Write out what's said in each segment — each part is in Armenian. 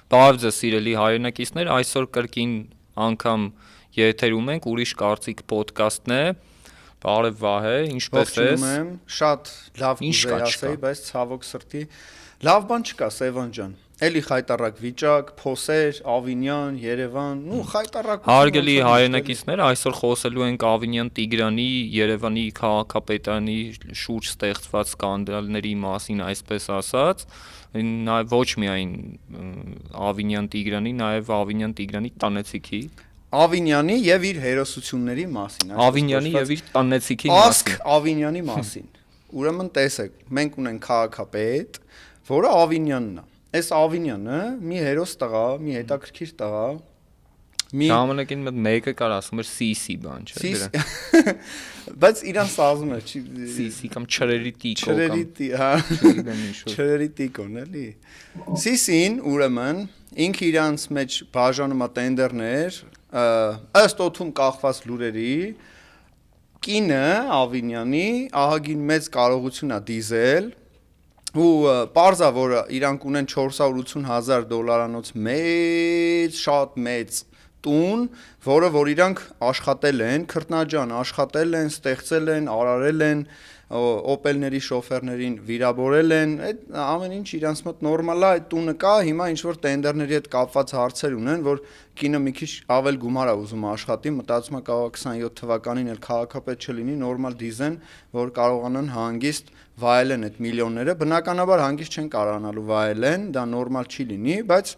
Բարև ձեզ սիրելի հայրենակիցներ, այսօր կրկին անգամ եթերում ենք ուրիշ կարծիք ոդկասթն է։ Բարև Վահե, ինչպես ես։ Ողջունում եմ, շատ լավ կուզեի ասեի, բայց ցավոք սրտի լավ բան չկա, Սևան ջան։ Էլի խայտարակ վիճակ, փոսեր, Ավինյան, Երևան, ու խայտարակ։ Հարգելի հայրենակիցներ, այսօր խոսելու ենք Ավինյան Տիգրանի, Երևանի քաղաքապետարանի շուրջ ստեղծված սկանդալների մասին, այսպես ասած, նաև ոչ միայն Ավինյան Տիգրանի, նաև Ավինյան Տիգրանի տնեցիքի, Ավինյանի եւ իր հերոսությունների մասին, Ավինյանի եւ իր տնեցիքի մասին, Ասք Ավինյանի մասին։ Ուրեմն տեսեք, մենք ունենք քաղաքապետ, որը Ավինյանն է։ Այս Ավինյանը մի հերոս տղա, մի հետաքրքիր տղա, մի ժամանակին մեկը կար ասում էր CC բան, չէ՞ դրա։ Բայց իրան սազում է, չի CC կամ չրերի տիկո կամ չրերի, հա, չրերի տիկոն էլի։ CC-ին ուրեմն ինքը իրանց մեջ բաժանում է տենդերներ, ըստ օդում կախված լուրերի, կինը Ավինյանի ահագին մեծ կարողություն է դիզել ու պարզա որ իրանք ունեն $480,000 մեծ, շատ մեծ տուն, որ իրանք աշխատել են, քրտնաջան աշխատել են, ստեղծել են, արարել են, օպելների շոֆերներին վիրավորել են, այդ ամեն ինչ իրանց մոտ նորմալ է, այդ տունը կա, հիմա ինչ որ տենդերների հետ կապված հարցեր ունեն, որ կինը մի քիչ ավել գումար է ուզում աշխատի, մտածում է կարող 27 թվականին էլ քաղաքապետ չլինի, նորմալ դիզեն, որ կարողանան հանգիստ վայելեն այդ միլիոնները, բնականաբար հանգիստ չեն կարողանալու վայելեն, դա նորմալ չի լինի, բայց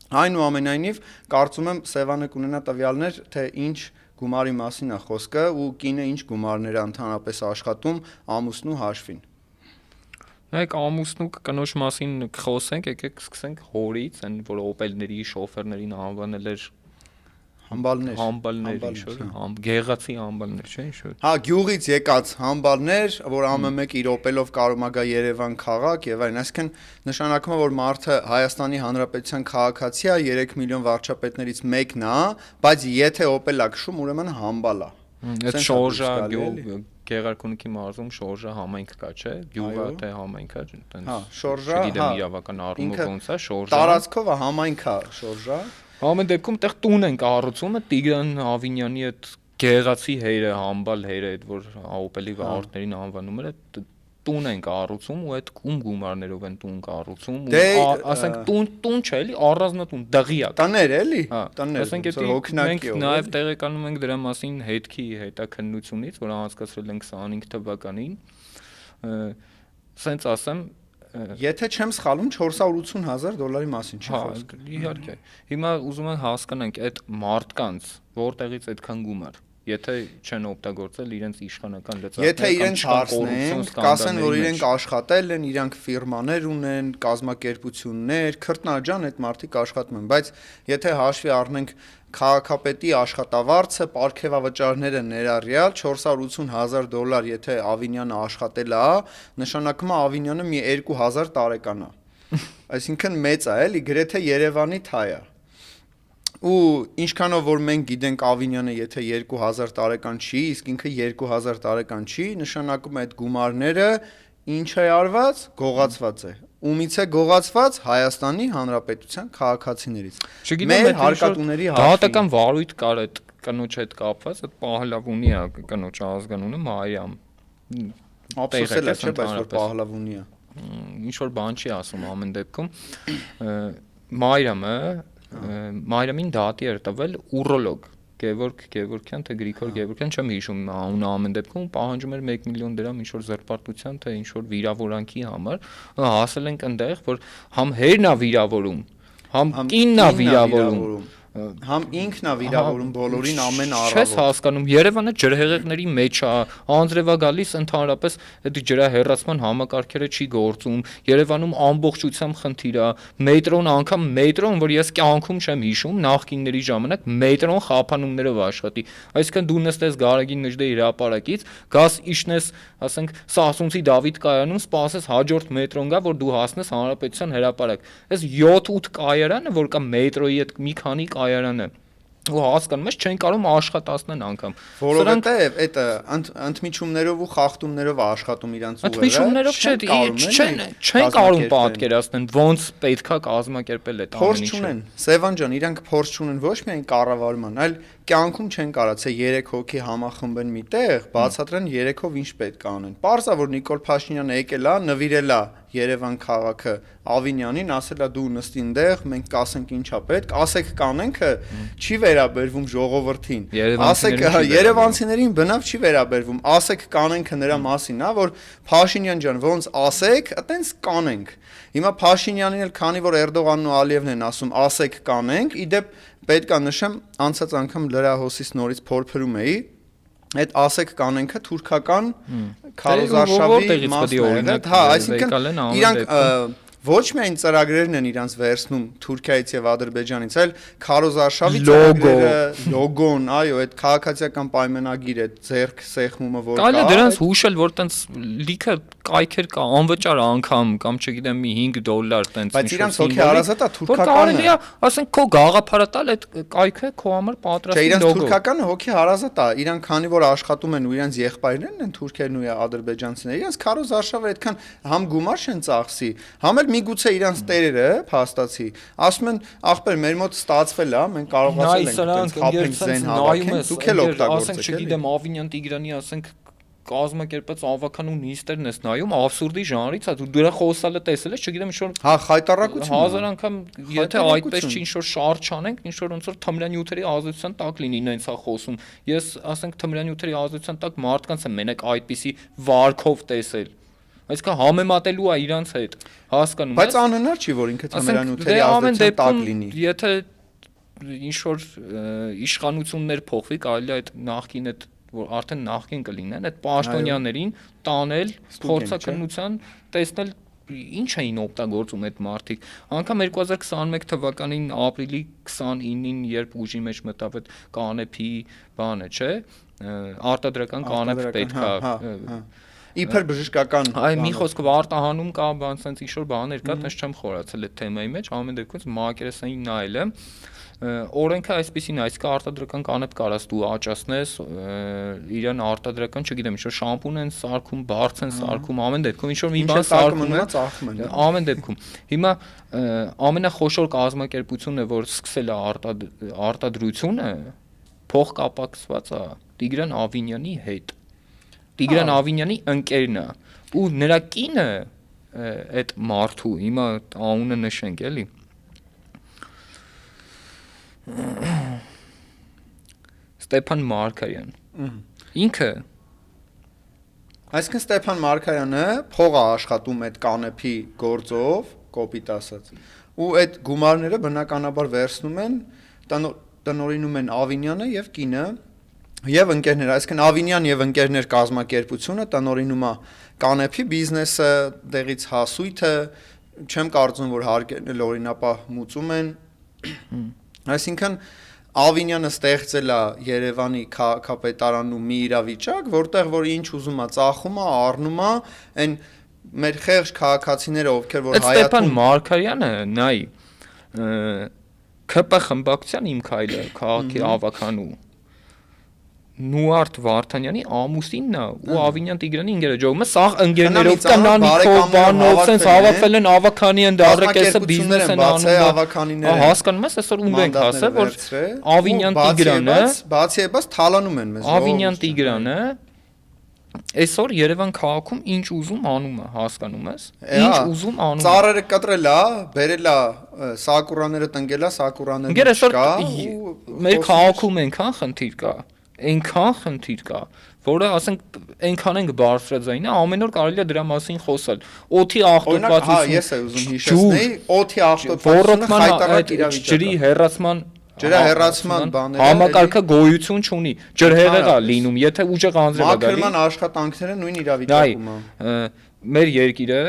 այնուամենայնիվ կարծում եմ Սևանը կունենա տվյալներ, թե ինչ գումարի մասին է խոսքը ու կինը ինչ գումարներ է ընդհանրապես աշխատում ամուսնու հաշվին։ Նայեք ամուսնու կնոջ մասին խոսենք, եկեք սկսենք հորից, այն որ օպելների շոֆերներին անվանել էր համբալներ, գեղացի համբալներ, չէ՞ ինչ որ։ Հա, գյուղից եկած համբալներ, որ ամեն մեկ իր օպելով կարող է գա Երևան քաղաք եւ այն, այսինքն նշանակում է որ մարդը Հայաստանի Հանրապետության քաղաքացի է, 3 միլիոն վարչապետներից մեկն է, բայց եթե օպել է քշում, ուրեմն համբալ է։ Այդ շորժա Գեղարքունիքի մարզում շորժա համայնք կա, չէ՞։ Գյուղը թե համայնք է, այտենց։ Հա, շորժա, չգիտեմ իրավական առումով ոնց է, շորժա։ Տարածքով է համայնք է, շորժա։ Ամեն դեպքում այդտեղ տուն են կառուցում, Տիգրան Ավինյանի այդ գեղացի հերը, համբալ հերը, այդ որ օպելի վարորդներին անվանում էր, տուն են կառուցում ու այդ գումարներով են տուն կառուցում ու ասենք տուն չէ էլի առանձնատուն դղիակ տներ էլի տներ ասենք մենք նաև տեղեկանում ենք դրա մասին հետքի հետաքննությունից որ անցկացրել են 25 թվականին սենց ասեմ եթե չեմ սխալվում $480,000 մասին չի խոսքը իհարկե հիմա ուզում եմ հասկանանք այդ մարդկանց որտեղից այդքան գումար Եթե չեն օգտագործել իրենց իշխանական լծակները, եթե իրենց հարցնեն, կասեն, որ իրենք աշխատել են, իրանք ֆիրմաներ ունեն, կազմակերպություններ, քրտնաջան այդ մարդիկ աշխատում են, բայց եթե հաշվի առնենք քաղաքապետի աշխատավարձը, պարգևավճարները ներառյալ $480,000, եթե Ավինյանը աշխատել է, նշանակում է Ավինյանը մի 2000 տարեկան է։ Այսինքն մեծ է, էլի, գրեթե Երևանի թայ է։ Ու ինչքանով որ մենք գիտենք Ավինյանը եթե 2000 տարեկան չի, իսկ ինքը 2000 տարեկան չի, նշանակում է այդ գումարները ինչ է արված, գողացված է։ Ումից է գողացված Հայաստանի Հանրապետության քաղաքացիներից։ Մեր հարկատուների դատական վարույթ կար այդ կնոջ հետ կապված, այդ Պահլավունի է կնոջ ազգանունը Մարիամ։ Ափսոսել է, չէ՞, բայց որ Պահլավունի է։ Ինչ որ բան չի ասում ամեն դեպքում Մարիամը Մարիամին դատի էր տվել ուրոլոգ Գևորգ Գևորգյան թե Գրիգոր Գևորգյան չեմ հիշում անունը ամեն դեպքում պահանջում էր 1 միլիոն դրամ ինչ որ զրպարտության թե ինչ որ վիրավորանքի համար հասել ենք այնտեղ որ համ հերն է վիրավորում համ կինն է վիրավորում համ ինքն է վիրավորում բոլորին ամեն առավոտ։ Չես հասկանում, Երևանը ջրհեղեղների մեջ է, անձրևա գալիս ընդհանրապես այդ ջրահեռացման համակարգերը չի գործում։ Երևանում ամբողջությամբ խնդիր է, մետրոն անգամ մետրոն, որ ես կյանքում չեմ հիշում, նախկինների ժամանակ մետրոն խափանումներով աշխատի։ Այսինքն դու նստես Գարեգին Նժդեհի հրապարակից, գաս իջնես, ասենք, Սասունցի Դավիթ կայանում, սպասես հաջորդ մետրոն գա, որ դու հասնես Հանրապետության հրապարակ։ Այս 7-8 կայարանը, որ կա մետրոյի այդ մի քանի կայարանը ու հասկանում ես չեն կարող աշխատացնեն անգամ որովհետև այդ ընդմիջումներով ու խախտումներով աշխատում իրանց ուղեղը ընդմիջումներով չեն կարող պատկերացնեն ոնց պետքա կազմակերպել այդ ամեն ինչը։ Փորձ չունեն, Սևան ջան, իրանք փորձ չունեն ոչ միայն կառավարման, այլ կյանքում չեն կարացե 3 հոգի համախմբեն միտեղ, բացատրեն 3-ով ինչ պետք է անեն։ Պարզա որ Նիկոլ Փաշինյանը եկել է, նվիրել է Երևան քաղաքը Ավինյանին, ասել է դու նստի այնտեղ, մենք կասենք ինչա պետք, ասեք կանենքը չի վերաբերվում ժողովրդին։ Ասեք երևանցիներին բնավ չի վերաբերվում, ասեք կանենքը նրա մասին, հա, որ Փաշինյան ջան, ոնց ասեք, այտենց կանենք։ Հիմա Փաշինյանին էլ քանի որ Էրդողանն ու Ալիևն են ասում, ասեք կանենք, իդեպ պետք է նշեմ, անցած անգամ լրահոսից նորից փորփրում էի, այդ ասեք կանենքը թուրքական քարոզարշավի մասն է, հա, այսինքն իրանք ոչ միայն ծրագրերն են իրանց վերցնում Թուրքիայից եւ Ադրբեջանից, այլ քարոզարշավի ծրագրերը, լոգոն, այո, այդ քաղաքացիական պայմանագիրը, ձեռք սեղմումը որ կա։ Կարելի է դրանց հուշել, որ տենց լիքը կայքեր կա, անվճար անգամ կամ չգիտեմ մի $5 տենց։ Բայց իրանց հոգի հարազատա թուրքականը։ Կարելի է, ասենք քո գաղափարը տալ այդ կայքը քո համար պատրաստի լոգո։ Չէ, իրանց թուրքականը հոգի հարազատ է, իրանք քանի որ աշխատում են ու իրանց եղբայրներն են թուրքերն ու ադրբեջանցիները, իրանց քարոզարշավը այդքան համ գումար չեն ծախսի, համ էլ միգուցե իրանց տերերը փաստացի ասում են ախպեր մեր մոտ ստացվել է մենք կարողացել ենք այդպես խափենք զեն հավաքենք դուք էլ օգտագործեք ասենք չգիտեմ Ավինյան Տիգրանի ասենք կազմակերպած ավականու նիստերն ես նայում абսուրդի ժանրից է դու դրա խոսալը տեսել ես չգիտեմ ինչ որ հա խայտարակություն հազար անգամ եթե այդպես չի ինչ որ շարժ չանենք ինչ որ ոնց որ թմրանյութերի ազդեցության տակ լինի ինձ է խոսում ես ասենք թմրանյութերի ազդեցության տակ մարդկանց եմ մենակ այդպիսի վարքով տեսել այսինքն համեմատելու է իրանց հետ հասկանում ես բայց անհնար չի որ ինքը թմրանյութերի ազդեցության տակ լինի եթե ինչ որ իշխանություններ փոխվի կարելի է այդ նախկին այդ որ արդեն նախկին կլինեն այդ պաշտոնյաներին տանել փորձակնության տեսնել ինչ էին օգտագործում այդ մարդիկ անգամ 2021 թվականին ապրիլի 29-ին երբ ուժի մեջ մտավ այդ կանեփի բանը չէ արտադրական կանեփ պետքա իբր բժշկական այ մի խոսքով արտահանում կա բան sense ինչ որ բաներ կա տես չեմ խորացել այդ թեմայի մեջ ամեն դեպքում մակերեսային նայել եմ օրենքը այսպեսին այսքա արտադրական կանեփ կարաս դու աճացնես իրան արտադրական չգիտեմ ինչ որ շամպուն են սարքում բարձ են սարքում ամեն դեպքում ինչ որ մի բան սարքում է ամեն դեպքում հիմա ամենախոշոր կազմակերպությունը որ սկսել է արտադրությունը փող կապակցված է Տիգրան Ավինյանի հետ Տիգրան Ավինյանի ընկերն է ու նրա կինը այդ մարդու հիմա անունը նշենք էլի Ստեփան Մարկարյան ինքը այսինքն Ստեփան Մարկարյանը փող է աշխատում այդ կանեփի գործով կոպիտ ասած ու այդ գումարները բնականաբար վերցնում են տնօրինում են Ավինյանը եւ կինը Եվ ընկերներ, այսինքն Ավինյան եւ ընկերներ կազմակերպությունը տնօրինում է կանեփի բիզնեսը, դեղից հասույթը, չեմ կարծում որ հարկերն օրինապահ մուծում են։ Այսինքն Ավինյանը ստեղծել է Երևանի քաղաքապետարանում մի իրավիճակ, որտեղ որ ինչ ուզում է ծախում է, առնում է, այն մեր խեղճ քաղաքացիները, ովքեր որ հայատում Ստեփան Մարկարյանը նայ ԿՊ խմբակցության իմ քայլը քաղաքի ավականու Նուարդ Վարդանյանի ամուսինն է ու Ավինյան Տիգրանի ինգերը ջողումը սա ընկերներով կանանիկով բանով sense հավաքվել են ավականի են դարեկեսը բիզնես են անում հասկանում ես այսօր ում ենք ասել որ Ավինյան Տիգրանը բացի էս թալանում են մեզ Ավինյան Տիգրանը այսօր Երևան քաղաքում ինչ ուզում անում է հասկանում ես ինչ ուզում անում ծառերը կտրել է բերել է սակուրաները տնկել է սակուրանները չկա մեր քաղաքում այնքան խնդիր կա այնքան խնդիր կա, որը ասենք այնքան ենք բարձրաձայնը, ամեն օր կարելի է դրա մասին խոսալ։ Օդի աղտոտվածություն։ Հա, ես եմ ուզում հիշեցնել, օդի աղտոտվածությունը խայտարակ իրավիճակ է։ Ջրի հեռացման բաները համակարգը գոյություն չունի։ Ջրհեղեղ է լինում, եթե ուժեղ անձրև է գալի։ Մաքրման աշխատանքները նույն իրավիճակում է։ Մեր երկիրը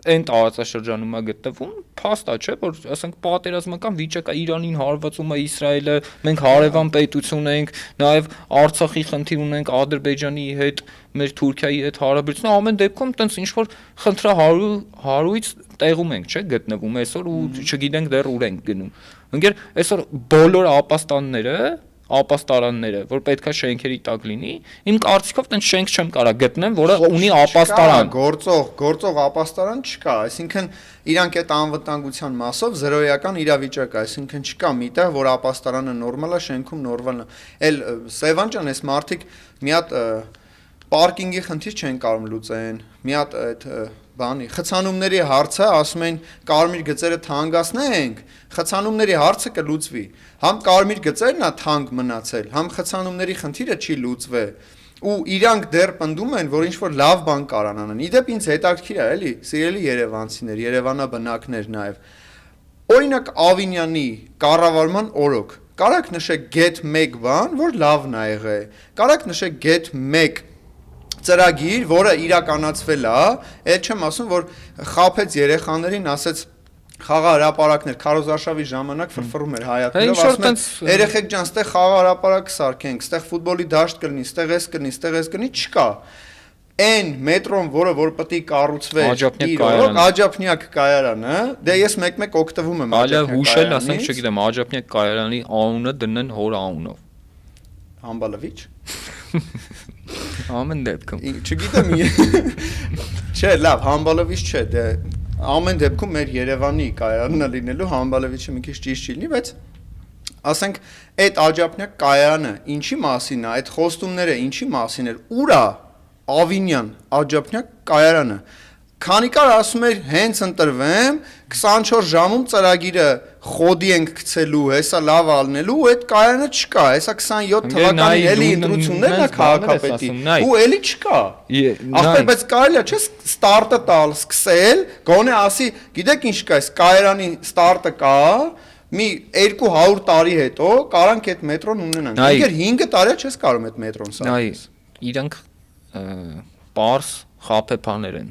այն տարածաշրջանում է գտնվում, փաստ է, չէ, որ ասենք պատերազմական վիճակը Իրանին հարվածում է Իսրայելը, մենք հարևան պետություն ենք, նաև Արցախի խնդիր ունենք Ադրբեջանի հետ, մեր Թուրքիայի հետ հարաբերությունը, ամեն դեպքում տենց ինչ որ խնդրահարույց տեղում ենք, չէ՞, գտնվում այսօր ու չգիտենք դեռ ուր ենք գնում։ Ընկեր, այսօր բոլոր ապաստարանները, որ պետքա շենքերի տակ լինի, իմ կարծիքով տենց շենք չեմ կարա գտնեմ, որը ունի ապաստարան։ Գործող ապաստարան չկա, այսինքն իրանք այդ անվտանգության մասով զրոյական իրավիճակ է, այսինքն չկա միտեղ, որ ապաստարանը նորմալ է, շենքում նորմալ է։ Էլ Սևան ջան, այս մարդիկ մի հատ պարկինգի խնդիր չեն կարող լուծեն, մի հատ այդ բանի խցանումների հարցը ասում են կարմիր գծերը թանկացնենք, խցանումների հարցը կլուծվի։ Համ կարմիր գծերն է թանկ մնացել, համ խցանումների խնդիրը չի լուծվել։ Ու իրանք դեռ պնդում են, որ ինչ-որ լավ բան կարան անեն։ Իդեպ ինձ հետաքրքիր է, էլի, սիրելի երևանցիներ, երևանաբնակներ նաև։ Օրինակ Ավինյանի կառավարման օրոք կարաք նշեք get 1 բան, որ լավն ա եղել։ Կարաք նշեք get 1 ծրագիր, որը իրականացվել է, այդ չեմ ասում, որ խափեց երեխաներին, ասեց խաղահրապարակներ քարոզարշավի ժամանակ ֆրֆռում էր հայատներով, ասում են երեխեք ջան, ստեղ խաղահրապարակ սարքենք, ստեղ ֆուտբոլի դաշտ կլինի, ստեղ էս կլինի, ստեղ էս կլինի, չկա։ Այն մետրոն, որը պետք է կառուցվեր, Աջափնյակ կայարանը, դե ես մեկ-մեկ օգտվում եմ Աջափնյակ կայարանից։ Այլ հուշել, ասենք, չգիտեմ, Աջափնյակ կայարանի անունը դնեն հոր անունով։ Համբալովիչ։ Ամեն դեպքում։ Չգիտեմ։ Չէ, լավ, Համբալովիչ չէ, դե ամեն դեպքում մեր Երևանի կայարանն է լինելու, Համբալովիչը մի քիչ ճիշտ չի լինի, բայց ասենք այդ Աջափնյակ կայարանը ինչի մասին է, այդ խոստումները ինչի մասին էր, ուր է Ավինյան Աջափնյակ կայարանը։ Քանի կար ասում էր հենց ընտրվեմ 24 ժամում ծրագիրը խոդի ենք գցելու, հեսա լավ ալնելու, այդ կայարանը չկա, հեսա 27 թվականի էլի ընտրություններն է քաղաքապետի, ու էլի չկա։ Ախպեր, բայց կարելի է չէ ստարտը տալ, սկսել, գոնե ասի, գիտեք ինչ կա, այս կայարանի ստարտը կա, մի 200 տարի հետո կարանք այդ մետրոն ունենանք։ Ինքեր 5 տարի չես կարող այդ մետրոն սարքել։ Իրանք պարս խափեփաներ են։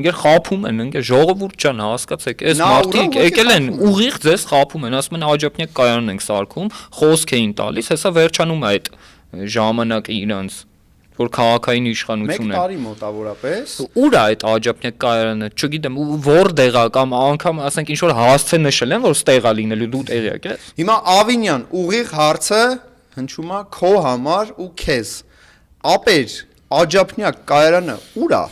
Ինքեր խափում են, ինքեր ժողովուրդ ջան, հասկացեք, այս մարդիկ եկել են ուղիղ ձեզ խափում են, ասում են Աջափնյակ կայանն ենք սարքում, խոսք էին տալիս, հեսա վերջանում է այդ ժամանակը իրանց, որ քաղաքային իշխանություն է։ 1 տարի մոտավորապես։ Ուր է այդ Աջափնյակ կայարանը, չգիտեմ, որտեղ է կամ անգամ ասենք ինչ որ հասցե նշել են, որ ստեղ է լինելու, դու տեղյակ ես։ Հիմա Ավինյան, ուղիղ հարցը հնչում է քո համար ու քեզ։ Ապեր, Աջափնյակ կայարանը ուր է։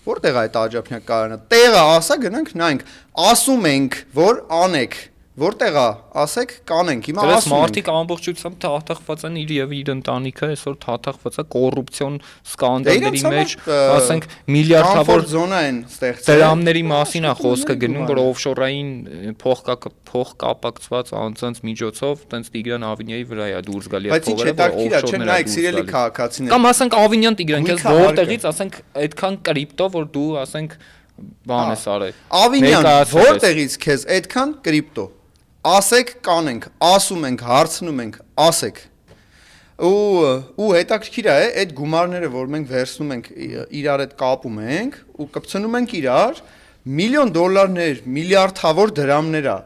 Որտեղ է այդ Աջափնյակ կայարանը։ Տեղը ասա գնանք նայենք։ Ասում ենք, որ անեք։ Որտեղ է, ասեք, կանենք։ Հիմա ասում ենք։ Մարդիկ ամբողջությամբ թաթախված են իր եւ իր ընտանիքը, այսօր թաթախված է կոռուպցիոն սկանդալների մեջ, ասենք միլիարդավոր զոնա են ստեղծել։ Դրամների մասին է խոսքը գնում, որ օֆշորային փոխկապակցված անձանց միջոցով տենց Տիգրան Ավինյանի վրա է դուրս գալի այդ փողերը, որ օֆշորներ նայեք սիրելի քաղաքացիներ։ Կամ ասենք Ավինյան Տիգրան, քեզ որտեղից ասենք այդքան կրիպտո, որ դու ասենք բան ես արել։ Ավինյան, որտեղից քեզ այդքան կրիպտո։ Ասեք կանենք, ասում ենք, հարցնում ենք, ասեք։ Ու հետաքրքիր է, այդ գումարները, որ մենք վերցնում ենք իրար հետ կապում ենք ու կպցնում ենք իրար, միլիոն դոլարներ, միլիարդավոր դրամներ է։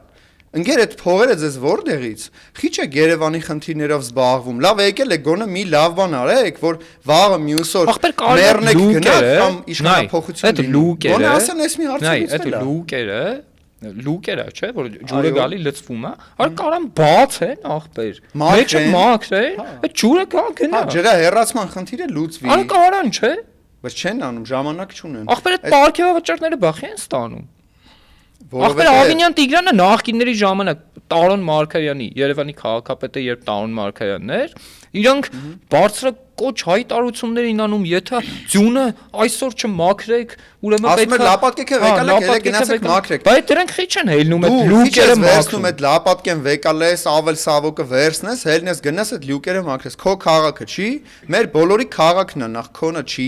Ընկեր այդ փողերը ձեզ որտեղից։ Քիչ է Երևանի խնդիրներով զբաղվում։ Լավ եկել եք գոնե մի լավ բան արեք, որ վաղը մյուս օր մեռնեք գնաք կամ իշխանափոխություն լինի։ Գոնե ասեն, էս մի հարցը լուկերը, չէ, որ ջուրը գալի լցվում է, այլ կարան բաց են ախպեր։ Մեջը մաքր է, այդ ջուրը կա գնա։ Հա, ջրա հեռացման խնդիրը լուծվի։ Այլ կարան, չէ։ Բայց չեն անում, ժամանակ չունեն։ Ախպեր այդ պարգևավճարները բախի են ստանում։ Ախպեր Ավինյան Տիգրանը նախկինների ժամանակ Տարոն Մարգարյանի, Երևանի քաղաքապետը երբ Տարոն Մարգարյանն էր, իրանք բարձրակոչ հայտարարություններին անում, եթե ձյունը այսօր չմաքրեք, ուրեմն պետք է լապատկեք վեկալեք, ելեք գնացեք մաքրեք։ Բայց դրանք քիչ են հելնում այդ լուկերը մաքրում, այդ լապատկեն վեկալես, ավել սավոկը վերցնես, հելնես գնաս այդ լուկերը մաքրես։ Քո քաղաքը չի, մեր բոլորի քաղաքն է, նախ քոնը չի,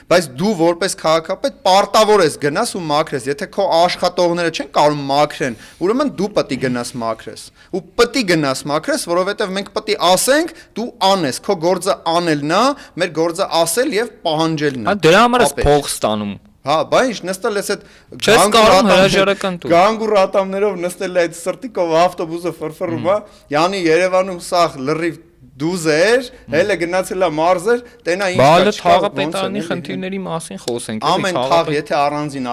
բայց դու որպես քաղաքապետ պարտավոր ես գնաս ու մաքրես։ Եթե քո աշխատողները չեն կարող մաքրեն, ուրեմն դու պետք է գնաս մաքրես։ Ու պետք է գնաս մաքրես, որովհետև մենք պետք է ասենք, դու անես, քո գործը անելն է, մեր գործը ասել եւ պահանջելն է։ Դրա համար է փող ստանում։ Հա, բա ինչ նստել ես այդ գանգուր ատամներով նստել այդ սրտիկով ավտոբուսը ֆրֆռում է, յանի Երևանում սաղ լրիվ դուզեր, հելը գնացել է մարզեր, տենա ինչ կա։ Բալը թաղապետարանի խնդիրների մասին խոսենք։ Ամեն թաղ, եթե առանձին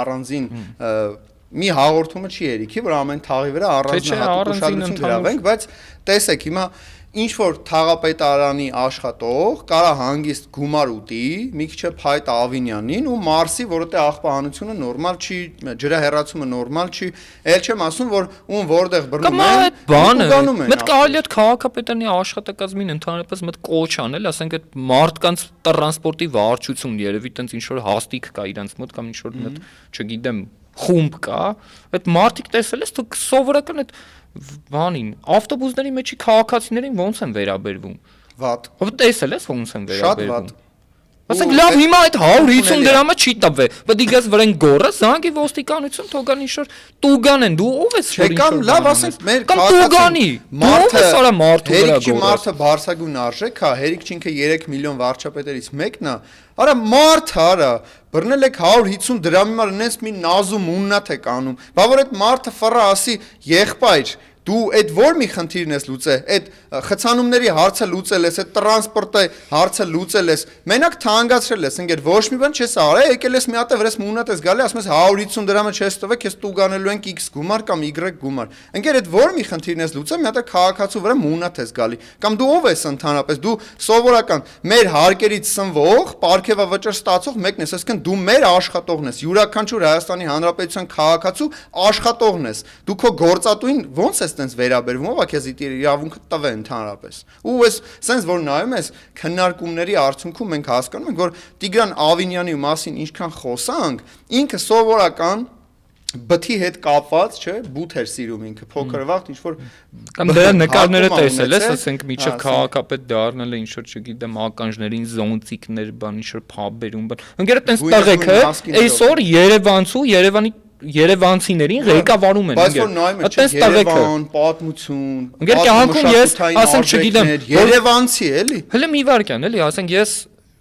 մի հաղորդումը չի երիքի, որ ամեն թաղի վրա առանձնահատուկ ուշադրություն գրավենք, բայց տեսեք, հիմա ինչ որ թաղապետարանի աշխատող կարա հանգիստ գումար ուտի, մի քիչ փայտ Ավինյանին ու Մարսի, որովհետեւ աղբահանությունը նորմալ չի, ջրահեռացումը նորմալ չի, ել չեմ ասում, որ ում որտեղ բռնում են, բանը, մեկ կարելի է քաղաքապետարանի աշխատակազմին ընդհանրապես մեկ կոչ անել, ասենք այդ մարդկանց տրանսպորտի վարչություն երևի տենց ինչ որ հաստիկ կա իրանց մոտ կամ ինչ որ մեկ, չգիտեմ, խումբ կա, այդ մարդիկ տեսել ես, դու սովորական այդ բանին, ավտոբուսների մեջի քաղաքացիներին ոնց են վերաբերվում։ Վատ։ Ո՞վ տեսել ես ոնց են վերաբերվում։ Շատ վատ։ Ասենք լավ հիմա այդ 150 դրամը չի տվե, բայց դիգաս վրան գորը զանգի ոստիկանություն թողան ինչ-որ տուգան են, դու ով ես որ ինչ-որ։ Կամ լավ ասենք մեր քաղաքացի մարդը սորա մարդու վրա գորը։ Հերիքի մարդը բարձագույն արժեք, հա, հերիք ինքը 3 միլիոն վարչապետերից մեկն է։ Արա մարդ արա, բռնել եք 150 դրամի մար նենց մի նազում ուննաթ եք անում։ Բա որ այդ մարդը ֆռա ասի եղբայր դու այդ որ մի խնդիրն ես լուծե, այդ խցանումների հարցը լուծել ես, այդ տրանսպորտի հարցը լուծել ես, մենակ թանկացրել ես, ընկեր ոչ մի բան չես արել, եկել ես մի հատ վրես մունատ ես գալի, ասում ես 150 դրամը չես տվել, քեզ տուգանելու ենք X գումար կամ Y գումար։ Ընկեր այդ որ մի խնդիրն ես լուծել, մի հատ քաղաքացու վրա մունատ ես գալի, կամ դու ով ես ընդհանրապես, դու սովորական մեր հարկերից սնվող, պարգևավճար ստացող մեկն ես, այսինքն դու մեր աշխատողն ես, յուրաքանչյուր Հայաստանի Հանրապետության քաղաքացու աշխատողն ես։ Դու քո գործատուին ո՞նց ես տենց վերաբերվում, ով է քեզ իրավունքը տվե ընդհանրապես։ Ու ես սենց որ նայում ես քննարկումների արդյունքում մենք հասկանում ենք, որ Տիգրան Ավինյանի մասին ինչքան խոսանք, ինքը սովորական բթի հետ կապված, չէ, բութ էր սիրում ինքը, փոքր վաղ ինչ որ կամ դրա նկարները տեսել ես, ասենք միջև քաղաքապետ դառնալ է ինչ որ չգիտեմ ականջներին զոնտիկներ, բան ինչ որ փաբերում, բան։ Ընկերը տենց տղեկը այսօր Երևանցու, Երևանցիներին ղեկավարում են, բայց որ նայում ես Երևան, պատմություն, ընկեր կյանքում ես, ասենք չգիտեմ, Երևանցի էլի։ Հələ մի վարքյան, էլի, ասենք ես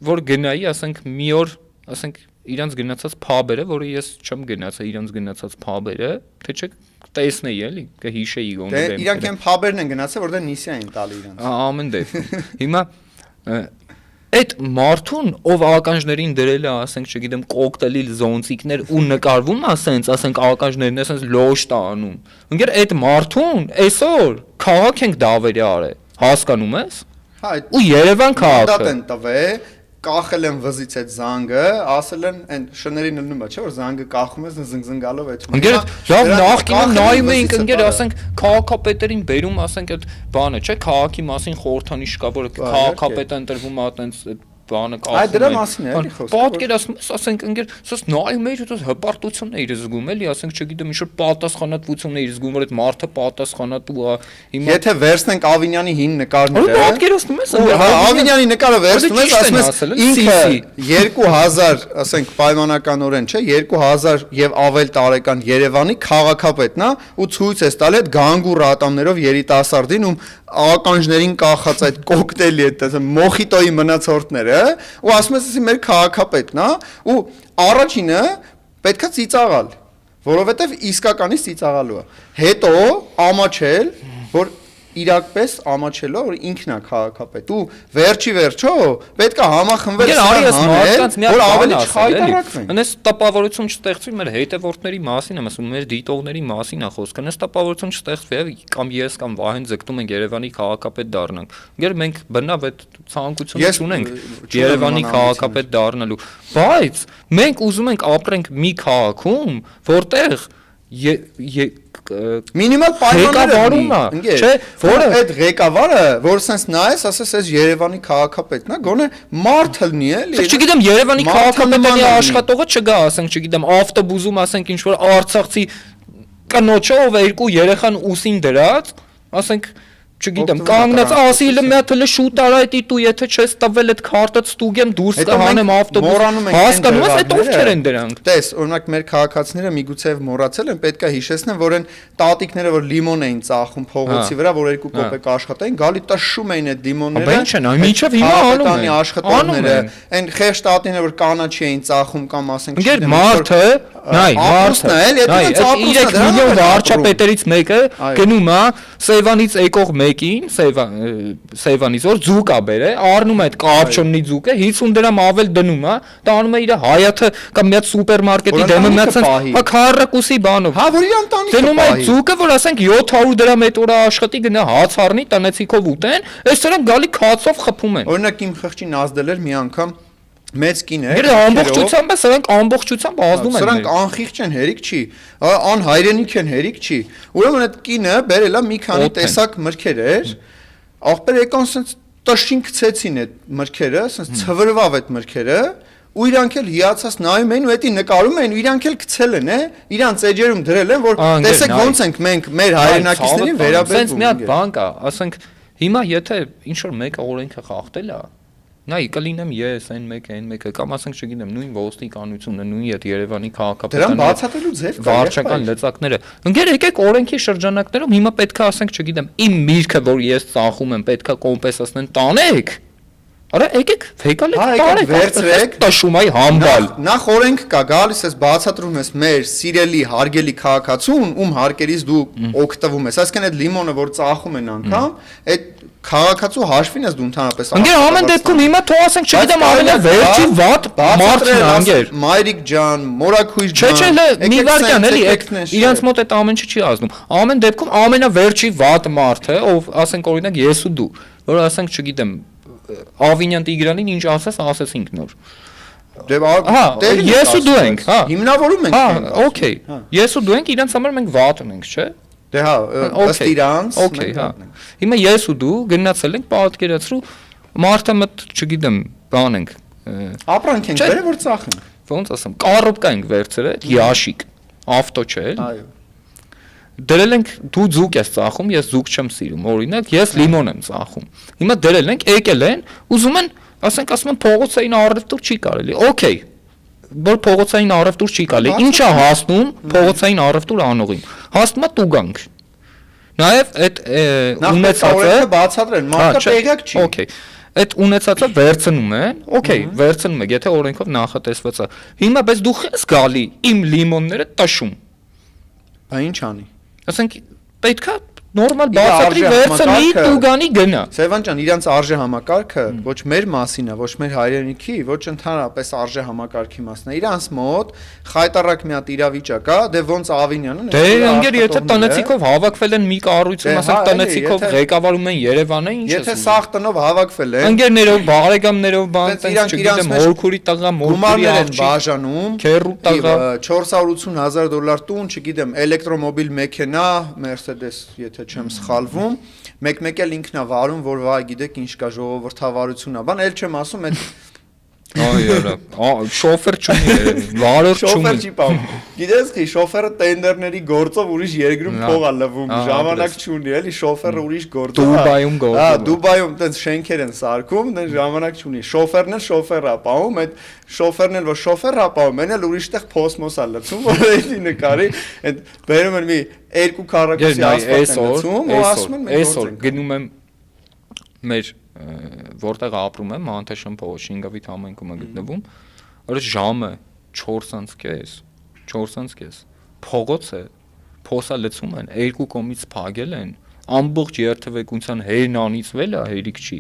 որ գնայի, ասենք մի օր, ասենք իրանց գնացած փաբերը, որը ես չեմ գնացա իրանց գնացած փաբերը, թե չէ տեսնեի էլի, կհիշեի գոնե դեմ։ Դե իրանք այն փաբերն են գնացել, որտեղ նիսիա են տալի իրանց։ Ամեն դեպքում։ Հիմա այդ մարդուն, ով ականջներին դրել է, ասենք, չգիտեմ, կոկտեյլի զոնտիկներ ու նկարվում է, ասենք ականջներն է, ասենք լոշ տանում։ Ընկեր այդ մարդուն այսօր քաղաք ենք դավերի արել, հասկանում ես։ Հա, ու Երևան քաղաքը։ Դա են տվե կախել են վզից այդ զանգը, ասել են այն շներին լնում է, չէ՞ որ զանգը կախում ես զնգզնգալով այդ։ Ընկեր, լավ նախկինում նայում էինք, ընկեր, ասենք քաղաքապետերին բերում, ասենք այդ բանը, չէ՞, քաղաքի մասին խորհրդանիշ կա, որ քաղաքապետը ընտրվում է այտենց բանը կախում։ Այդ դրա մասին է, էլի խոսքը։ Պատկերացնում ես, ասենք ընկեր, սոս նայում էիր ու հպարտություն էիր զգում, էլի, ասենք չգիտեմ, ինչ որ պատասխանատվություն էիր զգում, որ այդ մարդը պատասխանատու է։ Հիմա եթե վերցնենք Ավինյանի հին նկարները, պատկերացնում ես, Ավինյանի նկարը վերցնում ես, ասում ես ինքը 2000, ասենք պայմանականորեն, չէ, 2000 եւ ավել տարեկան Երևանի քաղաքապետն է ու ցույց է տալի այդ գանգուր ատամներով երիտասարդին ու ականջներին կախած այդ կոկտեյլի այդ մոխիտոյի մնացորդները ու ասում ես մեր քաղաքապետն է ու առաջինը պետքա ծիծաղալ որովհետև իսկականից ծիծաղալու է հետո ամաչել որ իրակպես ամաչելո որ ինքն է քաղաքապետ ու վերջի վերջո պետքա համախմբել որ ավելի չխայտարակվեն այնպես տպավորություն չստեղծվի մեր հետևորդների մասին եմ ասում մեր դիտողների մասին է խոսքը այնպես տպավորություն չստեղծվի կամ ես կամ Վահեն ձգտում ենք Երևանի քաղաքապետ դառնանք ինքեր մենք բնավ այդ ցանկությունը ունենք Երևանի քաղաքապետ դառնալու բայց մենք ուզում ենք ապրենք մի քաղաքում որտեղ մինիմալ պայմանները չէ որ այդ ղեկավարը որ sense նայես ասես այս Երևանի քաղաքապետն է գոնե մարդ լինի էլի չգիտեմ Երևանի քաղաքապետի աշխատողը չգա ասենք չգիտեմ ավտոբուսում ասենք ինչ որ արցախցի կնոջով երկու երեխան ուսին դրած ասենք չգիտեմ կանգնած ասի մի հատ հələ շուտ արա էտի դու եթե չես տվել այդ քարտը ստուգեմ դուրս կհանեմ ավտոբուս հասկանում ես այդ ովքեր են դրանք տես օրինակ մեր քաղաքացիները միգուցեև մոռացել են պետքա հիշեցնեմ որ այն տատիկները որ լիմոն էին ծախում փողոցի վրա որ 2 կոպեկ աշխատային գալի տշում էին այդ լիմոնները բան չեն մինչև հիմա անում են աշխատողները այն խեղճ տատիկները որ կանաչի էին ծախում կամ ասենք ընկեր մարդը ապրուստն է, եթե դից ապրուստն է, 3 միլիոն վարչապետերից մեկը գնում է Սևանից եկող մեկին, Սևանից որ ձուկ է բերել, առնում է այդ կապչոնի ձուկը, 50 դրամ ավել դնում է, տանում է իր հայաթը կամ մի հատ սուպերմարկետի դեմը մի հատ քառակուսի բանով։ Հա, որ իր ընտանիքը դնում է ձուկը, որ ասենք 700 դրամ այդ օրը աշխատի գնա հաց առնի, տնեցիքով ուտեն, այս սրանք գալի քացով խփում են։ Օրինակ իմ խղճին ազդել էր մի անգամ մեծ կին է։ Գիտես ամբողջությամբ սրանք ամբողջությամբ ազդում են։ Սրանք անխիղճ են, հերիք չի, անհայրենիք են, հերիք չի։ Ուրեմն այդ կինը բերել է մի քանի տեսակ մրգեր, աղբեր եկան ասենց տշին գցեցին այդ մրգերը, ասենց ցվրվավ այդ մրգերը, ու իրանք էլ հիացած նայում էին ու էդի նկարում էին, ու իրանք էլ գցել են, իրանց էջերում դրել են, որ տեսեք ոնց ենք մենք մեր հայրենակիցներին վերաբերվում։ Սենց մի հատ բան կա, ասենք հիմա եթե ինչ որ մեկը օրենքը խախտել է, նայ կլինեմ ես, այն մեկը, կամ ասենք չգիտեմ, նույն ոստիկանությունը, նույն այդ Երևանի քաղաքապետարանը։ Դրան բացատրելու ձև կա։ Վարչական լծակները։ Ընկեր եկեք օրենքի շրջանակներում հիմա պետքա ասենք չգիտեմ, իմ միրգը, որ ես ծախում եմ, պետքա կոմպենսացնեն տանեք։ Արա եկեք, վեկալ եք տարեք, վերցրեք, տաշում այ համբալ։ Նախ օրենք կա, գալիս ես բացատրում ես մեր սիրելի հարգելի քաղաքացուն, ում հարկերից դու օգտվում ես։ Այսինքն այդ լիմոնը, որ ծախում են անգամ, այդ քաղաքացու հաշվին ես դու ընդհանրապես։ Ընկեր ամեն դեպքում հիմա թող ասենք չգիտեմ ամենավերջի վատ մարդն է անգեր։ Մայրիկ ջան, մորաքույր ջան։ Չէ, մի վարքյան էլի, իրանց մոտ այդ ամեն ինչը չի ազդում։ Ամեն դեպքում ամենավերջի վատ մարդը, ով ասենք օրինակ ես ու դու, որ ասենք չգիտեմ Ավինյան Տիգրանին ինչ ասեցինք նոր։ Ես ու դու ենք, հա։ Հիմնավորում ենք։ Հա, օքեյ։ Ես ու դու ենք, իրանց համար մենք վատն ենք, չէ՞։ Դե հա, ըստ իրանց։ Okay, հա։ Հիմա ես ու դու գնացել ենք պատկերացրու մարդը մտ, չգիտեմ, բան ենք։ Ապրանք ենք բերել, որ ծախենք։ Ոնց ասեմ, կառոպկա ենք վերցրել, յաշիկ, ավտո չէ։ Այո։ Դրել ենք դու ձուկ ես ծախում, ես ձուկ չեմ սիրում, օրինակ ես լիմոն եմ ծախում։ Հիմա դրել ենք, եկել են, ուզում են, ասենք ասում են փողոցային առևտուր չի կարելի։ Okay։ Որ փողոցային առևտուր չի կարելի։ Ինչ է հասնում փողոցային առևտուր անողին։ Հասնում է տուգանք։ Նաև այդ ունեցածը բացատրել, մարդը տեղյակ չի։ Okay։ Այդ ունեցածը վերցնում են, okay, վերցնում եք, եթե օրենքով նախատեսված է։ Հիմա բայց դու ես գալի իմ լիմոնները տաշում։ Բա ինչ անի։ Ասենք պետքա նորմալ բացատրի վերցնի տուգանի գնա։ Սևան ջան, իրանց արժե համակարգը ոչ մեր մասին է, ոչ մեր հայրենիքի, ոչ ընդհանրապես արժե համակարգի մասն է։ Իրանց մոտ խայտարակ մի հատ իրավիճակ կա, դե ոնց Ավինյանը։ Դե ընկեր, եթե տնեցիկով հավաքվել են մի կառույցում, ասենք տնեցիկով ղեկավարում են Երևանը, ինչ է։ Եթե սաղ տնով հավաքվել են, ընկերներով, բարեկամներով, բան տենց չգիտեմ, հորքուրի տղա, մորքուրի աղջիկ, բաժանում, քերու տղա, $480,000 տուն, չգիտեմ, էլեկտրոմոբիլ մեքենա, Mercedes, եթե չեմ սխալվում, մեկ էլ ինքն է վարում, որ վայ գիտեք ինչ կա ժողովրդավարություն է, բան էլ չեմ ասում, այդ այո, շոֆեր չունի, վարորդ չունի։ Շոֆեր չի պահում։ Գիտես քի, շոֆերը տենդերների գործով ուրիշ երկրում փող է լվում, ժամանակ չունի, էլի շոֆերը ուրիշ գործով։ Դուբայում գործում։ Հա, Դուբայում տենց շենքեր են սարքում, դեն ժամանակ չունի։ Շոֆերն էլ շոֆեր է պահում, այդ շոֆերն էլ որ շոֆեր է պահում, այն էլ ուրիշտեղ փոսմոս է լցում, որ էլի նկարի, այդ բերում են մի երկու քառակուսի ասֆալտ են լցում, ու ասում են մենք այսօր գնում եմ մեր որտեղ ապրում եմ, Մանթաշեն փողոց 5-ից համայնքում է գտնվում, որ ժամը 4:30, փողոցը փոսա լցում են, երկու կողմից փագել են, ամբողջ երթևեկության հերն անիծվել է, հերիք չի։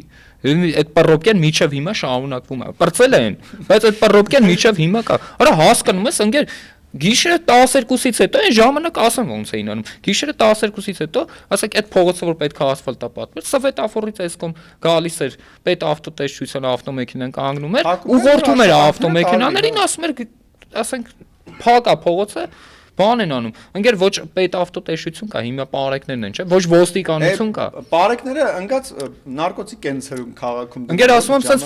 Այդ պռոպկեն միջև հիմա շարունակվում է։ Պրծել են, բայց այդ պռոպկեն միջև հիմա կա։ Արա հասկանում ես, ընկեր Գիշերը 12-ից հետո այն ժամանակ ասեմ ոնց էին անում։ Գիշերը 12-ից հետո, ասեք այդ փողոցը որ պետք է ասֆալտապատվեր, Սվետաֆորից այսկոմ գալիս էր պետավտոտեսչության ավտոմեքենան կանգնում էր, ուղղորդում էր ավտոմեքենաներին, ասում էր, ասենք, փակ է փողոցը, բան են անում։ Ընկեր ոչ պետավտոտեսչություն կա, հիմա պարեկներն են, չէ՞, ոչ ոստիկանություն կա։ Պարեկները ընկած նարկոտիկ են ցրում քաղաքում։ Ընկեր ասում եմ, սենց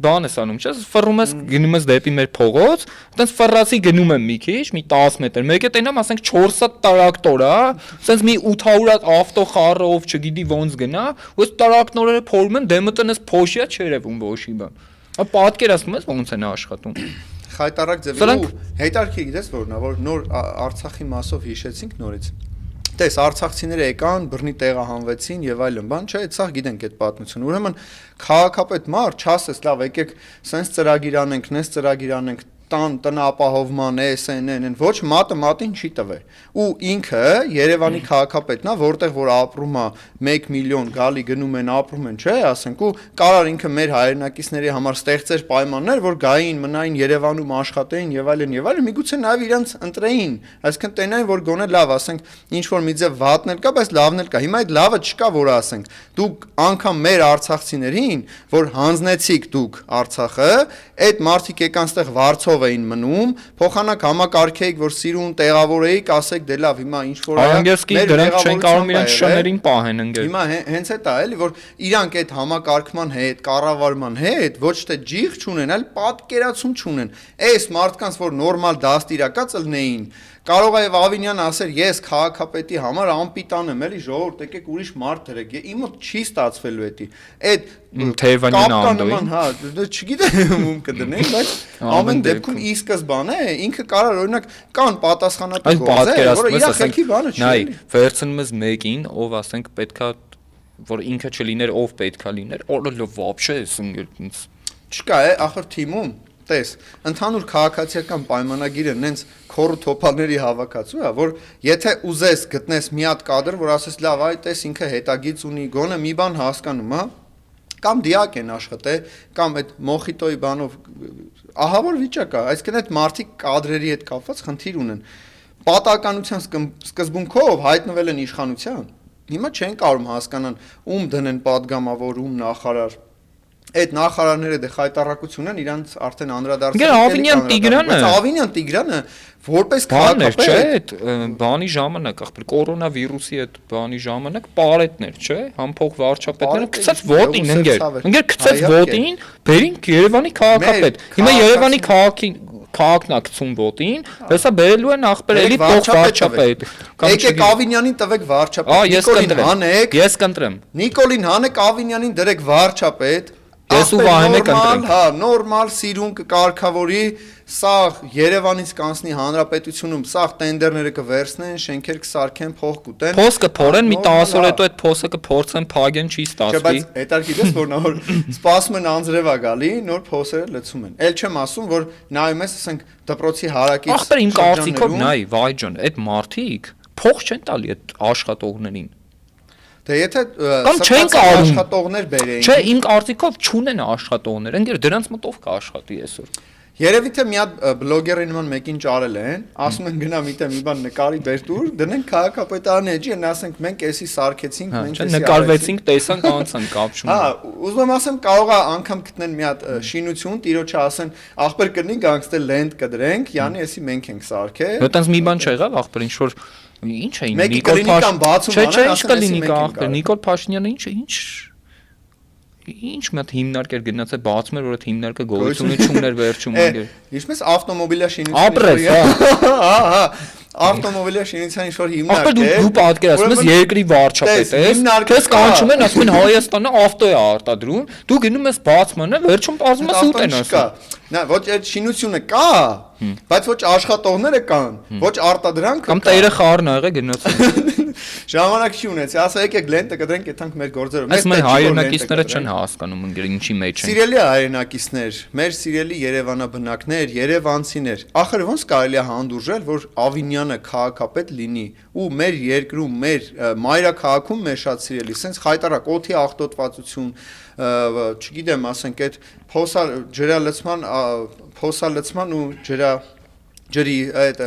բան ես անում, չէ՞, ֆռում ես, գնում ես դեպի մեր փողոց, այտենց ֆռացի գնում եմ մի քիչ, մի 10 մետր։ Մեկը տենամ, ասենք 4 հատ տրակտոր է, սենց մի 800 հատ ավտո խառով, չգիտի ոնց գնա, ու այս տրակտորները փորում են, դեմը տնես փոշիա չերևում ոչի բան։ Պատկերացնում ես ոնց են աշխատում։ Խայտարակ ձևով հետարքի գիտես որն է, որ նոր Արցախի մասով հիշեցինք նորից։ Տես արցախցիները եկան, բռնի տեղը հանվեցին եւ այլն, բան չէ, այդ սա գիտենք այդ պատմությունը։ Ուրեմն քաղաքապետ մարդ չասես, լավ, եկեք սենց ծրագիր անենք, նես ծրագիր անենք, տնապահովման SNN-ն ոչ մատին չի տվել։ Ու ինքը Երևանի քաղաքապետն է, որտեղ որ ապրում է 1 միլիոն գալի գնում են ապրում են, չէ, ասենք ու կարար ինքը մեր հայրենակիցների համար ստեղծեր պայմաններ, որ գային, մնային Երևանում աշխատեին եւ այլն, միգուցե նաեւ իրանց ընտրեին, այսինքն տենային որ գոնե լավ, ասենք ինչ որ մի ձև վատն էլ կա, բայց լավն էլ կա։ Հիմա այդ լավը չկա, որ ասենք դուք անգամ մեր արցախցիներին, որ հանձնեցիք դուք Արցախը, այդ մարդիկ եկան ստեղ վարձով էին մնում, փոխանակ համակարգեիք, որ սիրուն տեղավորեիք, ասեք դե լավ, հիմա ինչ որ Անգերսկի դրանք չեն կարող իրենց շներին պահեն ընկեր։ Հիմա հենց այդ է, էլի, որ իրանք այդ համակարգման հետ, կառավարման հետ ոչ թե ջիղ չունեն, այլ պատկերացում չունեն։ Այս մարդկանց, որ նորմալ դաստիարակած ելնեին, կարող է եւ Ավինյանը ասեր ես քաղաքապետի համար անպիտան եմ, էլի ժողովուրդ եկեք ուրիշ մարդ դրեք։ Իմ մոտ չի ստացվելու էդի։ Այդ Թեյվանյան անդոյին, հա, չգիտեմ ում կդնեն, բայց ամեն դեպքում ի սկզբանե ինքը կարող օրինակ կան պատասխանատու գործեր, որը իր խելքի բանը չի։ Նայ, վերցնում ես մեկին, ով ասենք պետքա որ ինքը չլիներ, ով պետքա լիներ, օրը вообще ինձ չկա է ախր թիմում տես, ընդհանուր քաղաքացիական պայմանագիրը նենց քորը թոփաների հավաքածու է, որ եթե ուզես գտնես մի հատ կադր, որ ասես լավ, այ տես ինքը հետագից ունի, գոնե մի բան հասկանում, հա, կամ դիակ են աշխատե, կամ այդ մոխիտոյի բանով ահավոր վիճակ է, այսինքն այդ մարդիկ կադրերի հետ կապված խնդիր ունեն։ Պատահականության սկզբունքով հայտնվել են իշխանության։ Հիմա չեն կարող հասկանան ում դնեն падգամավոր, ում նախարար։ Այդ նախարարները դե խայտարակություն են իրանց արդեն անդրադարձել։ Ավինյան Տիգրանը, բայց Ավինյան Տիգրանը որպես քաղաքապետ, չէ, քաղաքապետ, այդ բանի ժամանակ, ախր կորոնավիրուսի այդ բանի ժամանակ պարետներ, չէ, համփող վարչապետները գցած ոտին ընկեր գցած ոտին, բերին Երևանի քաղաքապետ։ Հիմա Երևանի քաղաքն է գցում ոտին, հեսա բերելու են ախպեր էլի փող վարչապետ։ Եկեք Ավինյանին տվեք վարչապետ։ Ես կընտրեմ։ Նիկոլին հանեք Ավինյանին դրեք վարչապետ։ Ես ու Վահենը կընտրենք։ Հա, նորմալ սիրուն կկարգավորի, սաղ Երևանից կանցնի հանրապետությունում, սաղ տենդերները կվերցնեն, շենքեր կսարքեն, փող կուտեն։ Փոս կփորեն, մի 10 օր հետո այդ փոսը կփորձեն, փագեն, չի ստացվի։ Չէ, բայց հետարքիդես որ նոր սպասում են անձրևա գալի, նոր փոսերը լցում են։ Էլ չեմ ասում, որ նայում ես, ասենք, դպրոցի հարակից։ Ախպեր իմ կարծիքով նայ, վայ ջան, այդ մարդիկ փող չեն տալի այդ աշխատողներին։ Դե եթե աշխատողներ բերեին։ Չէ, իմ կարծիքով չունեն աշխատողներ, ընկեր դրանց մտով կաշխատի այսօր։ Երևի թե մի հատ բլոգերի նման մեկին ճարել են, ասում են գնա միտը մի բան նկարի բերտուր, դնենք քաղաքապետարանի էջի, են ասենք մենք էսի սարքեցինք, մենք էսի նկարվեցինք, տեսանք անցան կապ չունի։ Հա, ուզում եմ ասեմ կարող է անգամ գտնեն մի հատ շինություն, տիրոջը ասեն ախպեր կնի գանգստե լենդ կդրենք, յանի էսի մենք ենք սարքել։ Այդտենց մի բան չեղավ ախպեր ինչ որ ինչ էին Նիկոլ Փաշինյանը, չէ, ինչ կլինի ախպեր Նիկոլ Փաշինյանը ինչ մի հատ հիմնարկ էր գնաց է բացում էր որ այդ հիմնարկը գոյություն չուներ վերջում անգեր Ինչպես ավտոմոբիլաշինություն ապրես հա ավտոմոբիլաշինության ինչ որ հիմնարկ է դու պատկերացնում ես երկրի վարչապետ ես քեզ կանչում են ասում են Հայաստանը ավտո է արտադրում դու գնում ես բացմանը վերջում բացում ես ուտ են ասում Նա ոչ այդ շինությունը կա բայց ոչ աշխատողները կան ոչ արտադրանքը կամ տերը խառն ա եղե գնացել Ժամանակ չի ունեցի, ասա եկեք լենտը կդրենք այդանք մեր գործերով։ Մեր հայրենակիցները չեն հասկանում ընկեր ինչի մեջ են։ Սիրելի հայրենակիցներ, մեր սիրելի Երևանաբնակներ, երևանցիներ, ախր ոնց կարելի է հանդուրժել, որ Ավինյանը քաղաքապետ լինի ու մեր երկրում, մեր մայրաքաղաքում մեր շատ սիրելի, սենց խայտարակ օդի աղտոտվածություն, չգիտեմ, ասենք այդ փոսալցման ու ջրի այդ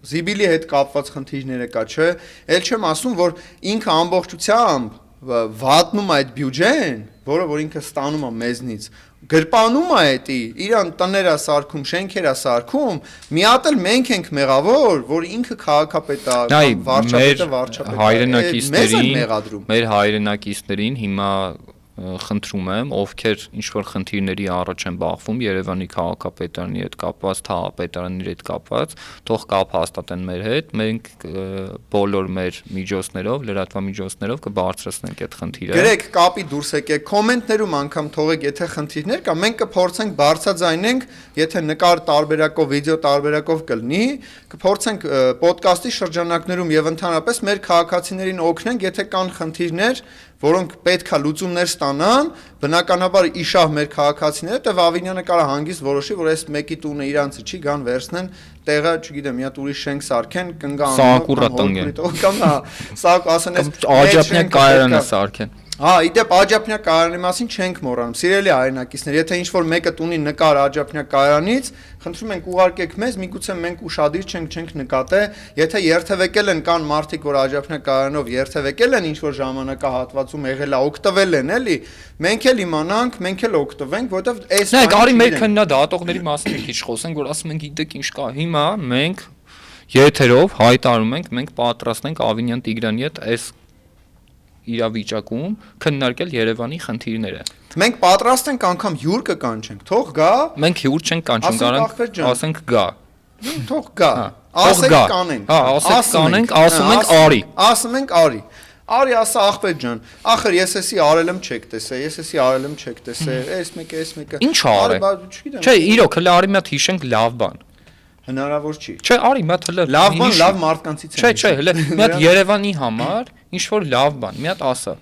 Զիբիլի հետ կապված խնդիրները կա, չէ, էլ չեմ ասում, որ ինքը ամբողջությամբ վատնում է այդ բյուջեն, որ ինքը ստանում է մեզնից, գրպանում է էտի, իրան տներա սարքում, շենքերա սարքում, մի հատ էլ մենք ենք մեղավոր, որ ինքը քաղաքապետ է, կամ վարչապետ է, մեր հայրենակիցներին հիմա խնդրում եմ, ովքեր ինչ-որ խնդիրների առաջ են բախվում Երևանի քաղաքապետարանի հետ կապված, թաղապետարանի հետ կապված, թող կապ հաստատեն մեր հետ, մենք բոլոր մեր միջոցներով, լրատվամիջոցներով կբարձրացնենք այդ խնդիրը։ Գրեք, կապի դուրս եկեք, կոմենտներում անգամ թողեք, եթե խնդիրներ կա, մենք կփորձենք բարձրաձայնենք, եթե նկար տարբերակով, վիդեո տարբերակով կլինի, կփորձենք ոդկասթի շրջանակներում եւ ընդհանրապես մեր քաղաքացիներին օգնենք, եթե կան խնդիրներ որոնք պետքա լուծումներ ստանան, բնականաբար իշահ մեր քաղաքացիները, դե Ավինյանը կարա հանգիստ որոշի, որ այս մեկի տունը իրանցը չի գան վերցնեն, տեղը, չգիտեմ, մի հատ ուրիշ շենք սարքեն, կնգա կամ սա ասեն այս աջափնյակ կայարանը սարքեն։ Իդեպ աջափնյակ կայարանի մասին չենք մոռանում։ Սիրելի հայրենակիցներ, եթե ինչ-որ մեկը տունի նկար աջափնյակ կայարանից, խնդրում ենք ուղարկեք մեզ, միգուցե մենք ուշադիր չենք նկատե, եթե երթևեկել են կան մարդիկ, որ աջափնյակ կայարանով երթևեկել են ինչ-որ ժամանակահատվածում եղել է, օգտվել են, էլի, մենք էլ իմանանք, մենք էլ օգտվենք, որովհետև այս Նայեք, արի մեր քննադատողների մասին մի քիչ խոսենք, որ ասում ենք գիտեք ինչ կա։ Հիմա մենք եթերով հայտարարում ենք, մենք պատրաստ ենք Ավինյան Տիգրանի հետ այս իրավիճակում քննարկել Երևանի խնդիրները։ Մենք պատրաստ ենք անգամ հյուր կկանչենք, թող գա։ Մենք հյուր չենք կանչում, կարող ասենք գա։ Թող գա։ Ասենք կանենք։ Ասենք կանենք, ասում ենք արի։ Ասում ենք արի։ Արի ասա ախպետ ջան, ախր ես էսի արել եմ չեք տեսե, ես էսի արել եմ չեք տեսե, այս մեկը։ Ինչ արել։ Չէ, իրոք հələ արի մի հատ հիշենք լավ բան։ Հնարավոր չի։ Չէ, արի մի հատ հələ լավ բան, լավ մարդկանցից է։ Չէ, հələ մի հատ Երևանի համար ինչ որ լավ բան, մի հատ ասա։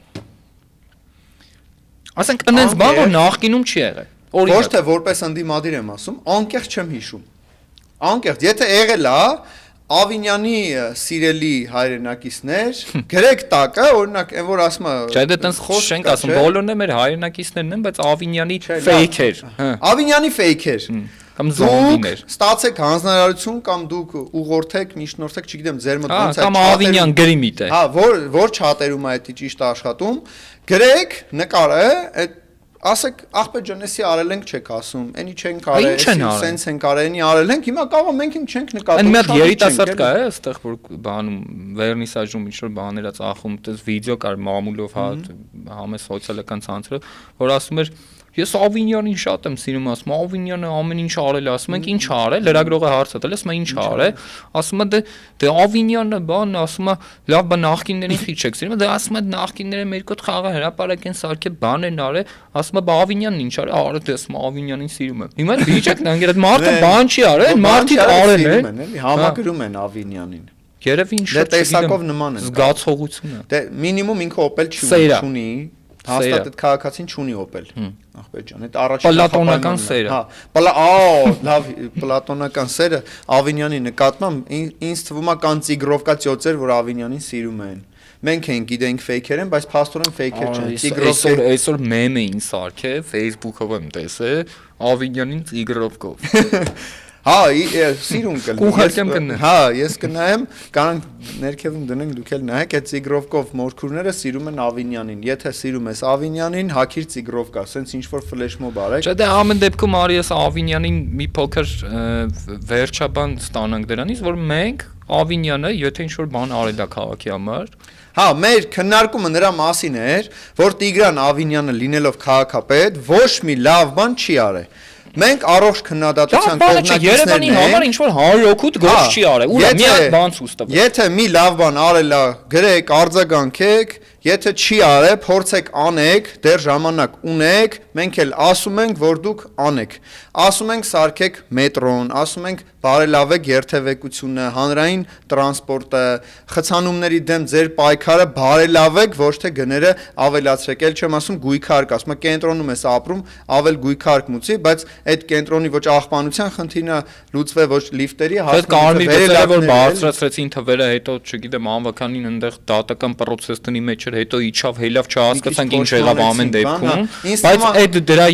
Ասենք այնպես բան, որ նախկինում չի եղել։ Ոչ թե որպես ընդդիմադիր եմ ասում, անկեղծ չեմ հիշում։ Անկեղծ, եթե եղել է Ավինյանի սիրելի հայրենակիցներ, գրեք տակը, օրինակ, այն որ ասում է։ Չէ, դե տենց խոսենք ասում, բոլորն է մեր հայրենակիցներն են, բայց Ավինյանի ֆեյքեր։ Ավինյանի ֆեյքեր։ Կամ զոմբիներ։ Ստացեք հանձնարարություն կամ դուք ուղղորդեք, միջնորդեք, չգիտեմ, ձեր մոտ ոնց է։ Կամ Ավինյան գրի միտե։ Որ չաթերում է դա ճիշտ աշխատում, գրեք, նկարը, այդ ասեք ախպետ ջան, էսի արել ենք չեք ասում, էնի չենք արել, սենց ենք արել, էնի արել ենք, հիմա կարող մենք չենք նկատում։ Այն մի հատ երիտասարդ կա, այստեղ որ բանում վերնիսաժում ինչ-որ բաներ է ծախում, այդպես վիդեո կար մամուլով հա համես սոցիալական ցանցերով, որ ասում էր ես Ավինյանին շատ եմ սիրում, ասում Ավինյանը ամեն ինչ արել է, ասում ենք ինչ արել, լրագրողը հարց տալ, ասում ինչ արել, ասում դե Ավինյանը բան, ասում լավ բան նախկիններին խիչ եք սիրում, դե ասում նախկինները մեր կոտ խաղը հրապարակեն սարքե բան են արել, ասում Ավինյանն ինչ արել, արել դե ասում Ավինյանին սիրում եմ։ Հիմա վիճակն անգեր այդ մարդը բան չի արել, մարդիկ արել են, էլի համակրում են Ավինյանին։ Երևի ինչ դե տեսակով նման է զգացողությունը։ Դե մինիմում ինքը օպել չունի, հաստատ այդ քաղաքացին չունի օպել։ Ախպետ ջան, այդ առաջին պլատոնական սերը։ Լավ, պլատոնական սերը Ավինյանի նկատմամբ ինձ թվում է կան ծիգրովկա ծյոցեր, որ Ավինյանին սիրում են։ Մենք ենք գիտենք ֆեյքեր են, բայց փաստորեն ֆեյքեր չեն։ Ծիգրովկա այսօր մեմ էին սարքե, Facebook-ով եմ տեսել, Ավինյանին ծիգրովկով։ Հա, սիրուն կլինի։ Հա, ես կնայեմ, կանք ներքևում դնենք, դուք էլ նայեք, այդ ծիգրովկով մորքուրները սիրում են Ավինյանին։ Եթե սիրում ես Ավինյանին, հակիր ծիգրովկա, սենց ինչ որ ֆլեշմոբ արեք։ Չէ, դե ամեն դեպքում արի ես Ավինյանին մի փոքր վերջաբան ստանանք դրանից, որ մենք Ավինյանը, եթե ինչ որ բան արել է քաղաքի համար, հա, մեր քննարկումը նրա մասին էր, որ Տիգրան Ավինյանը լինելով քաղաքապետ, ոչ մի լավ բան չի արել։ Մենք առողջ քննադատության կողմնակիցներն ենք։ Երևանի համար ինչ որ 100% գործ չի արել։ Ուր մի հատ բան ցույց տվեք։ Եթե մի լավ բան արել է, գրեք, արձագանքեք, եթե չի արել, փորձեք անեք, դեռ ժամանակ ունեք, մենք էլ ասում ենք, որ դուք անեք։ Ասում ենք սարքեք մետրոն, ասում ենք բարելավեք երթևեկությունը, հանրային տրանսպորտը, խցանումների դեմ ձեր պայքարը բարելավեք, ոչ թե գները ավելացրեք։ Էլ չեմ ասում գույքարկ, ասում եմ կենտրոնում ես ապրում, ավել գույքարկ մուծի, բայց այդ կենտրոնի ոչ աղբանության խնդիրն է լուծվե, ոչ լիֆտերի հասնելը, որ բարձրացրեցին թվերը, հետո չգիտեմ անվականին այնտեղ դատական process-տնի մեջ էր, հետո իջավ հելավ չհասկացանք ինչ եղավ ամեն դեպքում, բայց այդ դրա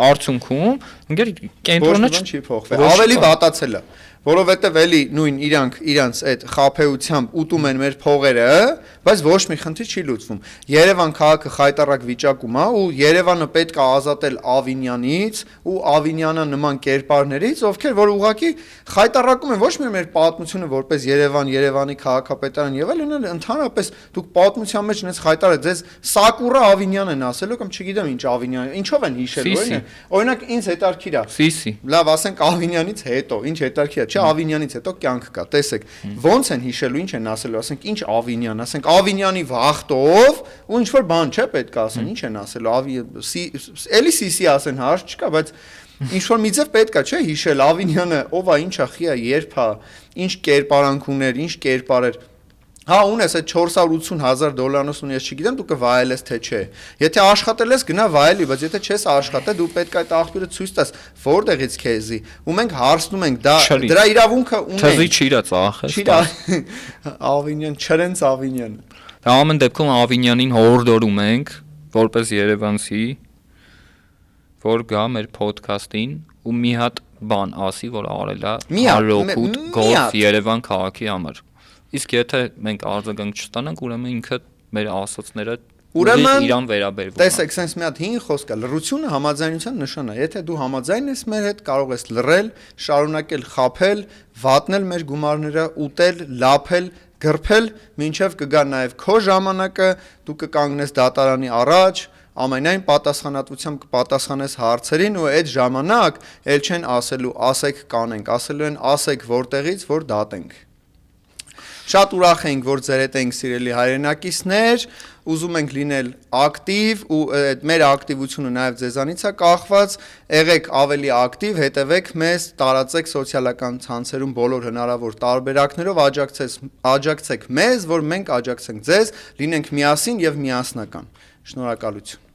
արդյունքում ինքեր կենտրոնը չի փոխվել, ավելի վատացել է, որովհետև էլի նույն իրանց այդ խափեությամբ ուտում են մեր փողերը, բայց ոչ մի խնդիր չի լուծվում։ Երևան քաղաքը խայտարակ վիճակում է ու Երևանը պետք է ազատել Ավինյանից ու Ավինյանը նման կերպարներից, ովքեր որ ուղղակի խայտարակում են ոչ միայն մեր պատմությունը որպես Երևանի քաղաքապետարան եւ այլն, ընդհանրապես դուք պատմության մեջ նենց խայտարը ձեզ Սակուրա Ավինյան են ասելու կամ չգիտեմ ինչ Ավինյան, ինչով են հիշելու, օրինակ ինձ հետարքիր է։ Սիսի։ Լավ, ասենք Ավինյանից հետո, ինչ հետարքիր է, չէ, Ավինյանից հետո կյանք կա, տեսեք, ոնց են հիշելու, ինչ են ասելու, ասենք ինչ Ավինյան, ասենք Ավինյանի վախտով ու ինչ որ բան չէ պետք է ասեն, ինչ են ասելու, էլի Սիսի ասեն, հարց չկա, բայց ինչ որ մի ձև պետք է, չէ, հիշել Ավինյանը ով է, ինչ է, խի է, երբ է, ինչ կերպարանք ուներ, ինչ կերպար էր։ Հա, ունես այդ $480,000 ես չգիտեմ, դու կվայել ես թե չէ։ Եթե աշխատել ես, գնա վայելի, բայց եթե չես աշխատել, դու պետք է այդ աղբյուրը ցույց տաս, որտեղից քեզի։ Ու մենք հարցնում ենք, դրա իրավունքը ունենք։ Թզի չիրա ծախես։ Չիրա Ավինյան, չրենց Ավինյան։ Դա ամեն դեպքում Ավինյանին հորդորում ենք, որպես երևանցի, որ գա մեր ոդքասթին ու մի հատ բան ասի, որ արել է Արոքուտ Գոլֆ Երևան քաղաքի համար։ Իսկ եթե մենք արձագանք չստանանք, ուրեմն ինքը մեր ասոցները իրան վերաբերվում։ Տեսեք, sense մի հատ հին խոսք է, լռությունը համաձայնության նշան է։ Եթե դու համաձայն ես մեր հետ, կարող ես լռել, շարունակել խաբել, վատնել մեր գումարները, ուտել, լափել, գրփել, մինչև կգա նաև քո ժամանակը, դու կկանգնես դատարանի առաջ, ամենայն պատասխանատվությամբ կպատասխանես հարցերին ու այդ ժամանակ ել չեն ասելու ասեք կանենք, ասելու են ասեք որտեղից, որ դատենք։ Շատ ուրախ ենք, որ ձեր հետ ենք սիրելի հայրենակիցներ, ուզում ենք լինել ակտիվ ու մեր ակտիվությունը նաև ձեզանից է կախված, եղեք ավելի ակտիվ, հետևեք մեզ, տարածեք սոցիալական ցանցերում բոլոր հնարավոր տարբերակներով, աջակցեք մեզ, որ մենք աջակցենք ձեզ, լինենք միասին եւ միասնական։ Շնորհակալություն։